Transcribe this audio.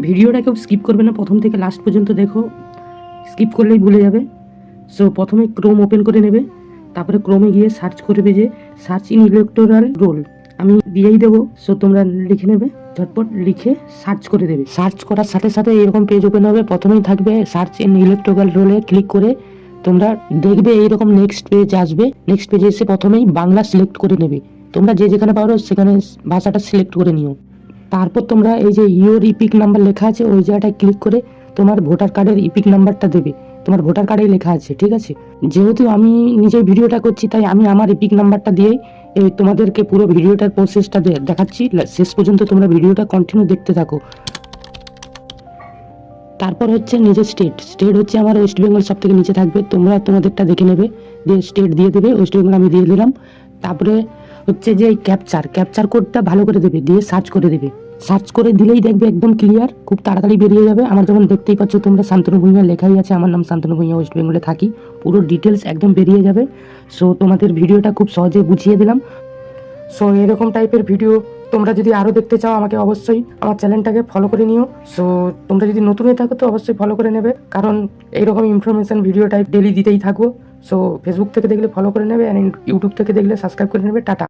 ভিডিওটা কেউ স্কিপ করবে না, প্রথম থেকে লাস্ট পর্যন্ত দেখো, স্কিপ করলেই ভুলে যাবে। সো প্রথমে ক্রোম ওপেন করে নেবে, তারপরে ক্রোমে গিয়ে সার্চ করবে যে সার্চ ইন ইলেকটোরাল রোল, আমি দিয়েই দেবো। সো তোমরা লিখে নেবে, ঝটপট লিখে সার্চ করে দেবে। সার্চ করার সাথে সাথে এরকম পেজ ওপেন হবে, প্রথমেই থাকবে সার্চ ইন ইলেকটোরাল রোলে ক্লিক করে তোমরা দেখবে এইরকম নেক্সট পেজ আসবে। নেক্সট পেজে এসে প্রথমেই বাংলা সিলেক্ট করে নেবে, তোমরা যে যেখানে পারো সেখানে ভাষাটা সিলেক্ট করে নিও। তারপর তোমরা এই যে ইওর ইপিক নাম্বার লেখা আছে ওই জায়গাটায় ক্লিক করে তোমার ভোটার কার্ডের ইপিক নাম্বারটা দেবে, তোমার ভোটার কার্ডেই লেখা আছে, ঠিক আছে। যেহেতু আমি নিজে ভিডিওটা করছি তাই আমি আমার ইপিক নাম্বারটা দিয়েই তোমাদেরকে পুরো ভিডিওটার প্রসেসটা দেখাচ্ছি। শেষ পর্যন্ত তোমরা ভিডিওটা কন্টিনিউ দেখতে থাকো। তারপর হচ্ছে নিজের স্টেট হচ্ছে আমার ওয়েস্ট বেঙ্গল, সব থেকে নিচে থাকবে, তোমরা তোমাদেরটা দেখে নেবে, দিয়ে স্টেট দিয়ে দেবে, ওয়েস্ট বেঙ্গল আমি দিয়ে দিলাম। তারপরে হচ্ছে যে ক্যাপচার কোডটা ভালো করে দেবে, দিয়ে সার্চ করে দেবে। সার্চ করে দিলেই দেখবে একদম ক্লিয়ার, খুব তাড়াতাড়ি বেরিয়ে যাবে। আমার যেমন দেখতেই পাচ্ছ তোমরা শান্তনু ভূঁইয়া লেখাই আছে, আমার নাম শান্তনু ভূঁইয়া, ওয়েস্ট বেঙ্গলে থাকি, পুরো ডিটেলস একদম বেরিয়ে যাবে। সো তোমাদের ভিডিওটা খুব সহজে বুঝিয়ে দিলাম। সো এরকম টাইপের ভিডিও তোমরা যদি আরও দেখতে চাও আমাকে অবশ্যই আমার চ্যানেলটাকে ফলো করে নিও। সো তোমরা যদি নতুন হয়ে থাকো তো অবশ্যই ফলো করে নেবে, কারণ এইরকম ইনফরমেশন ভিডিও টাইপ ডেলি দিতেই থাকবো। সো ফেসবুক থেকে দেখলে ফলো করে নেবে, অ্যান্ড ইউটিউব থেকে দেখলে সাবস্ক্রাইব করে নেবে। টাটা।